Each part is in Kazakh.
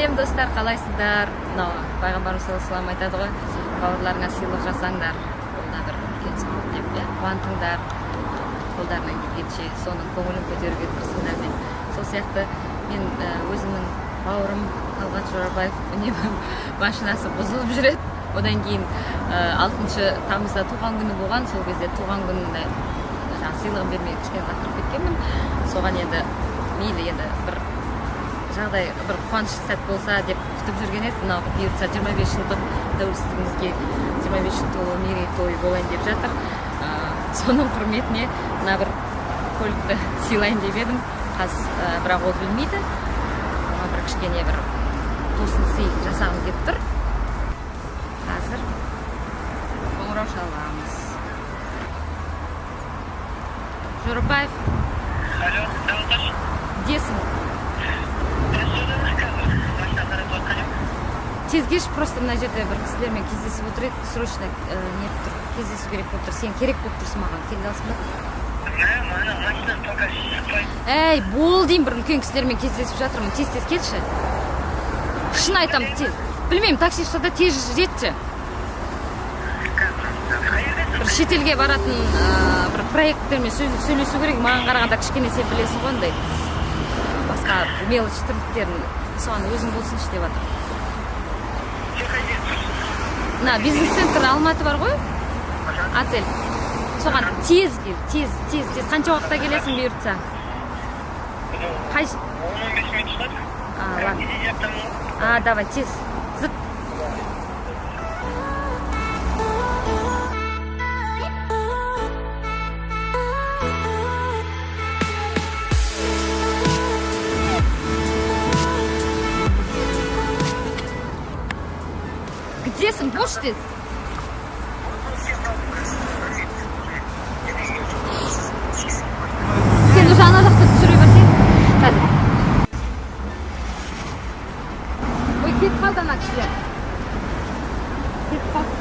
Сәлем достар, қалайсыздар? Пайғамбарымыз саллаллаху алейхи айтады ғой, бауырларыңа сыйлық жасаңдар, ол да бір үлкен сауап деп, қуантыңдар, қолдарынан келгенше соның көңілін көтеруге тырысыңдар деп. Сол сияқты мен өзімнің бауырым Талғат Жорабаев үнемі машинасы бұзылып жүреді. Одан кейін 6 тамызда туған күні болған, сол кезде туған күніне сыйлығын бермей кішкене лақтырып кеткенмін. Соған енді мейлі енді бір жағдай, бір қуанышты сәт болса деп күтіп жүрген еді. Мынау бұйыртса 25 жылдық тәуелсіздігімізге 25 жыл толу мерейтойы болайын деп жатыр. Соның құрметіне мына бір көлікті сыйлайын деп едім. Бірақ ол білмейді. Оған бір кішкене бір тосын сый жасағым келіп тұр. Қазір қоңырау шаламыз. Жорабаев. Алло, Давуташ. Десің? Тез кеш, просто мына жерде бір кісілермен кездесіп отыр еді, срочно кездесу керек болып тұр. Сен керек болып тұрсың маған, келе алсың ба? Машина только шықпайды. Әй, бол деймін, бір үлкен кісілермен кездесіп жатырмын. Тез келші. Шын айтам, тез. Білмеймін, такси ұстада тез жетші. Бір шетелге баратын бір проекттермен сөйлесу керек. Маған қарағанда кішкене сен білесің ғой ондай. Басқа мелочь тірліктерін соған өзің болсыншы деп жатыр. Мына бизнес-центр Алматы бар ғой? Отель. Соған тез кел, тез. Қанша уақытта келесің бұйыртса? 15 минут шығады. Ладно. Давай, тез. Зыт. Где-сің? Бош тез. Сен уже ана жақта түсіре берсең. Қазір. Ой, кетіп қалды ана кісілер. Кетіп қалды.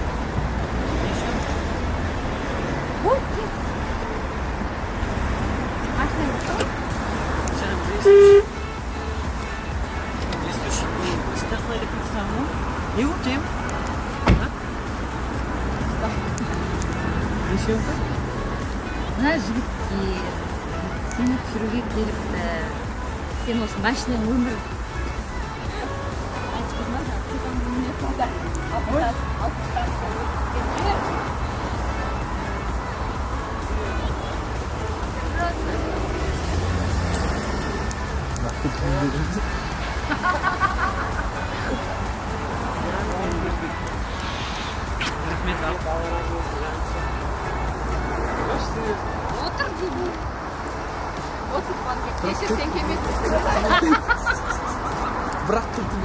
Ой, кет. Машина кетті. Не утем. Мына жігітке сені түсіруге келіпті. Сен осы машинаның өмірі. Отыр деймін. Отыр банкет. Кешір сен келмесің. Бірақ тұртып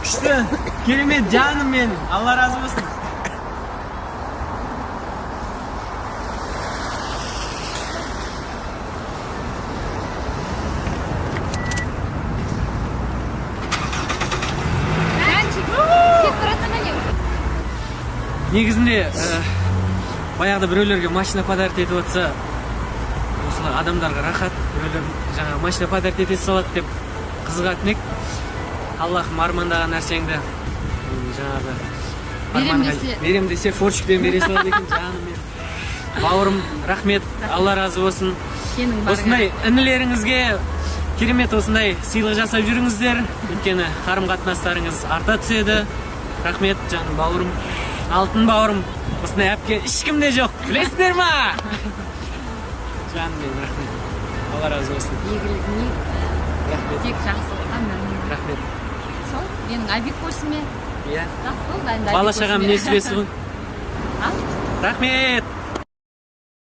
күшті, керемет жаным мен. Алла разы болсын. Негізінде баяғыда біреулерге машина подарить етіп отса, осылар адамдарға рахат, біреулер жаңа машина подарить ете салады деп қызығатын ек. Аллахым армандаған нәрсеңді жаңағы берем десе форчикпен бере салады екен. Жаным мен, бауырым, рахмет, Алла разы болсын. Осындай інілеріңізге керемет осындай сыйлық жасап жүріңіздер, өйткені қарым-қатынастарыңыз арта түседі. Рахмет, жаным, бауырым. Алтын бауырым, осындай әпке ешкімде жоқ, білесіздер ма? Жаным мен, рахмет. Алла разы болсын. Егілігіне тек жақсылықтан мәлімет. Рахмет. Сол, менің Айбек болсын мен. Иә. Бала шағам несібесі ғой. Ал? Рахмет.